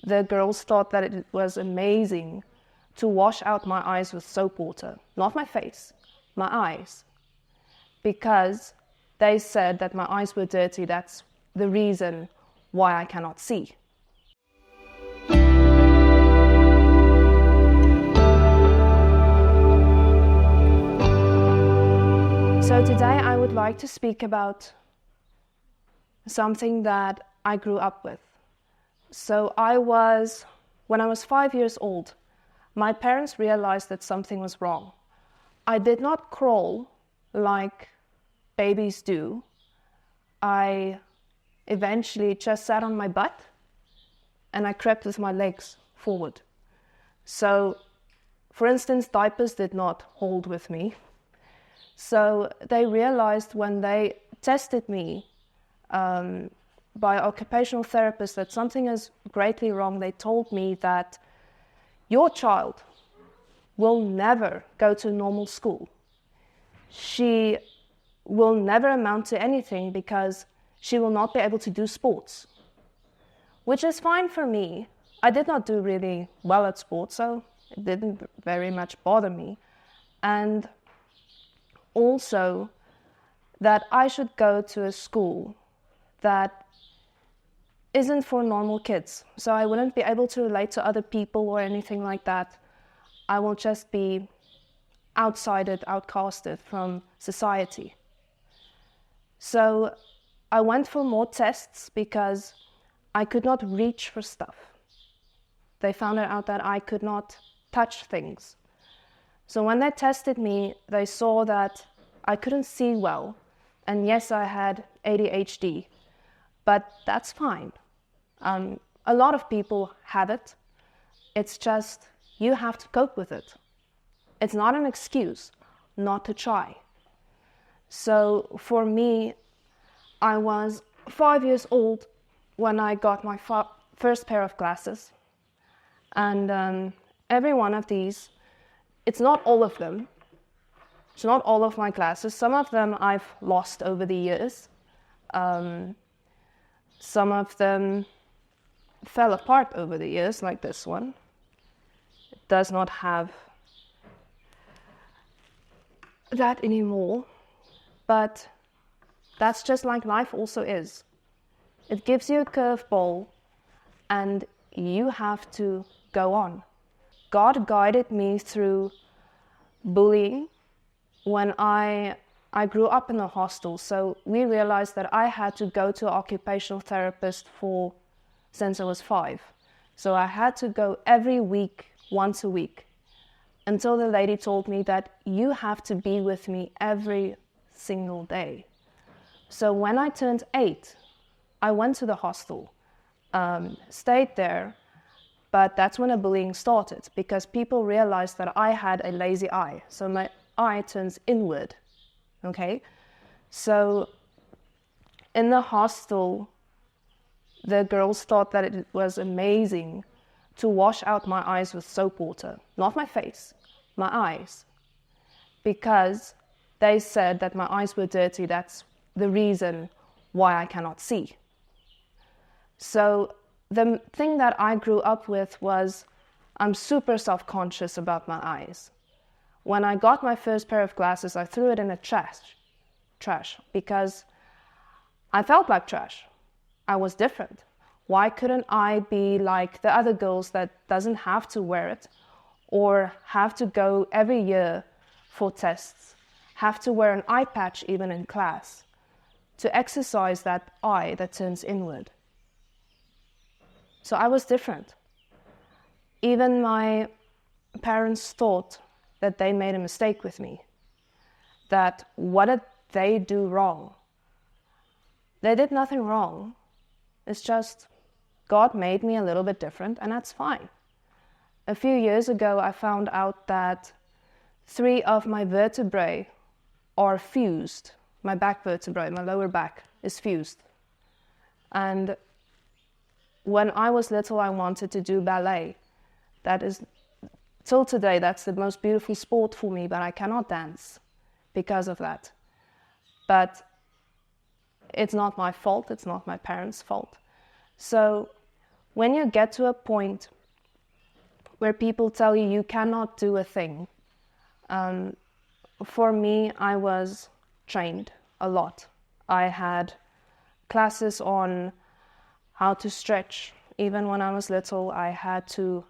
the girls thought that it was amazing to wash out my eyes with soap water. Not my face, my eyes. Because they said that my eyes were dirty, that's the reason why I cannot see. So today I would like to speak about something that I grew up with. So when I was 5 years old, my parents realized that something was wrong. I did not crawl like babies do. I eventually just sat on my butt and I crept with my legs forward. So, for instance, diapers did not hold with me. So they realized when they tested me by occupational therapists that something is greatly wrong. They told me that your child will never go to normal school. She will never amount to anything because she will not be able to do sports, which is fine for me. I did not do really well at sports, so it didn't very much bother me. And also that I should go to a school that isn't for normal kids. So I wouldn't be able to relate to other people or anything like that. I will just be outsided, outcasted from society. So I went for more tests because I could not reach for stuff. They found out that I could not touch things. So when they tested me, they saw that I couldn't see well. And yes, I had ADHD, but that's fine. A lot of people have it. It's just you have to cope with it. It's not an excuse not to try. So for me, I was 5 years old when I got my first pair of glasses. And every one of these, it's not all of them. It's not all of my glasses. Some of them I've lost over the years. Some of them fell apart over the years, like this one. It does not have that anymore. But that's just like life also is. It gives you a curveball and you have to go on. God guided me through bullying when I grew up in a hostel. So we realized that I had to go to an occupational therapist since I was 5. So I had to go every week, once a week, until the lady told me that you have to be with me every single day. So when I turned 8, I went to the hostel, stayed there, but that's when the bullying started because people realized that I had a lazy eye. So my eye turns inward, okay? So in the hostel, the girls thought that it was amazing to wash out my eyes with soap water. Not my face, my eyes. Because they said that my eyes were dirty, that's the reason why I cannot see. So the thing that I grew up with was I'm super self-conscious about my eyes. When I got my first pair of glasses, I threw it in the trash because I felt like trash. I was different. Why couldn't I be like the other girls that doesn't have to wear it or have to go every year for tests, have to wear an eye patch even in class to exercise that eye that turns inward? So I was different. Even my parents thought that they made a mistake with me. That what did they do wrong? They did nothing wrong. It's just God made me a little bit different, and that's fine. A few years ago, I found out that 3 of my vertebrae are fused. My back vertebrae, my lower back, is fused. And when I was little, I wanted to do ballet. That is, till today, that's the most beautiful sport for me, but I cannot dance because of that. But it's not my fault, it's not my parents' fault. So when you get to a point where people tell you you cannot do a thing, for me, I was trained a lot. I had classes on how to stretch. Even when I was little, I had to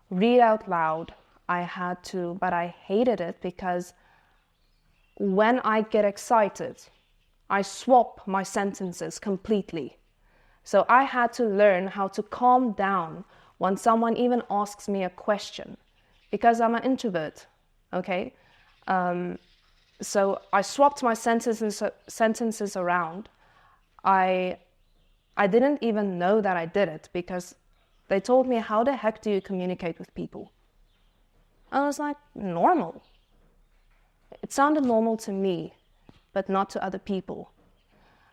read out loud. But I hated it because when I get excited, I swap my sentences completely. So I had to learn how to calm down when someone even asks me a question, because I'm an introvert, okay? So I swapped my sentences around. I didn't even know that I did it, because they told me, how the heck do you communicate with people? I was like, normal. It sounded normal to me, but not to other people.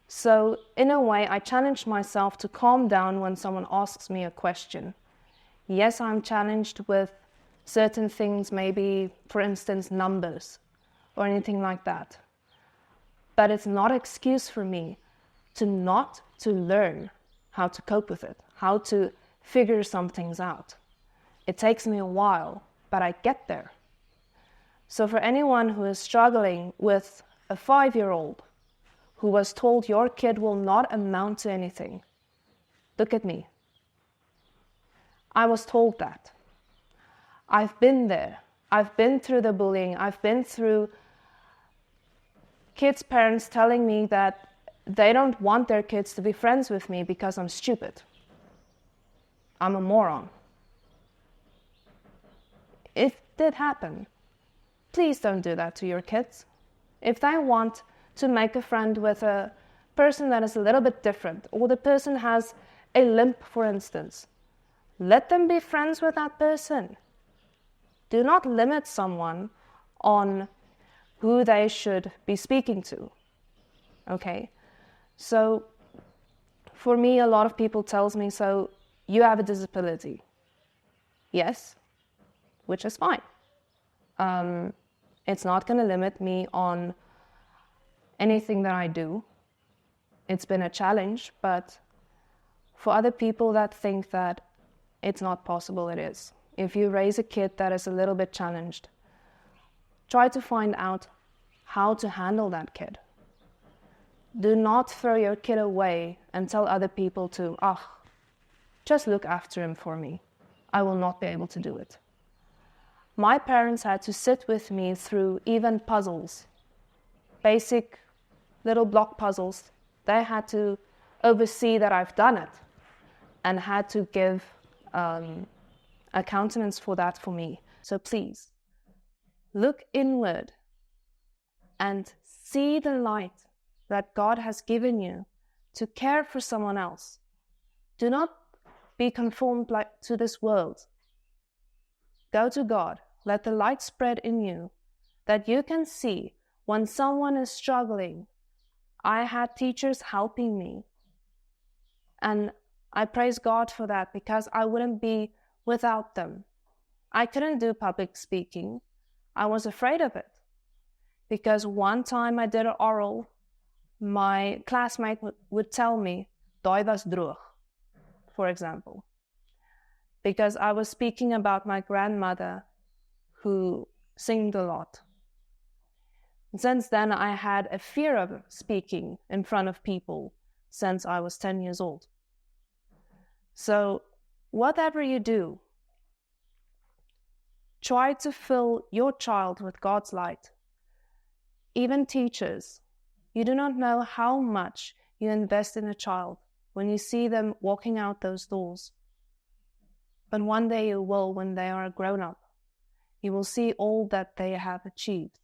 So in a way, I challenged myself to calm down when someone asks me a question. Yes, I'm challenged with certain things, maybe, for instance, numbers or anything like that. But it's not an excuse for me to not to learn how to cope with it, how to figure some things out. It takes me a while, but I get there. So for anyone who is struggling with a 5-year-old who was told your kid will not amount to anything, look at me. I was told that. I've been there. I've been through the bullying. I've been through kids' parents telling me that they don't want their kids to be friends with me because I'm stupid. I'm a moron. It did happen. Please don't do that to your kids. If they want to make a friend with a person that is a little bit different, or the person has a limp, for instance, let them be friends with that person. Do not limit someone on who they should be speaking to. Okay? So, for me, a lot of people tells me, so you have a disability. Yes, which is fine. It's not going to limit me on anything that I do. It's been a challenge, but for other people that think that it's not possible, it is. If you raise a kid that is a little bit challenged, try to find out how to handle that kid. Do not throw your kid away and tell other people to, just look after him for me. I will not be able to do it. My parents had to sit with me through even puzzles, basic little block puzzles. They had to oversee that I've done it and had to give a countenance for that for me. So please, look inward and see the light that God has given you to care for someone else. Do not be conformed to this world. Go to God. Let the light spread in you, that you can see when someone is struggling. I had teachers helping me, and I praise God for that, because I wouldn't be without them. I couldn't do public speaking. I was afraid of it, because one time I did an oral, my classmate would tell me, "Daai was droog," for example, because I was speaking about my grandmother who singed a lot. Since then, I had a fear of speaking in front of people since I was 10 years old. So whatever you do, try to fill your child with God's light. Even teachers, you do not know how much you invest in a child when you see them walking out those doors. But one day you will, when they are grown up. You will see all that they have achieved.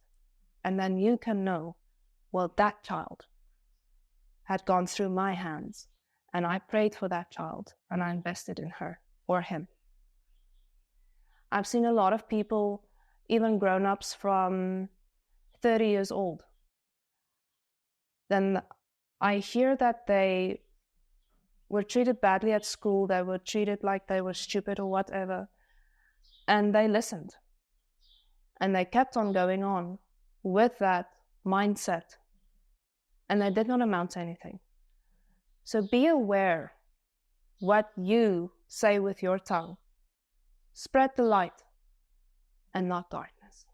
And then you can know, well, that child had gone through my hands, and I prayed for that child, and I invested in her or him. I've seen a lot of people, even grown-ups from 30 years old. Then I hear that they were treated badly at school, they were treated like they were stupid or whatever, and they listened. And they kept on going on with that mindset. And they did not amount to anything. So be aware what you say with your tongue, spread the light and not darkness.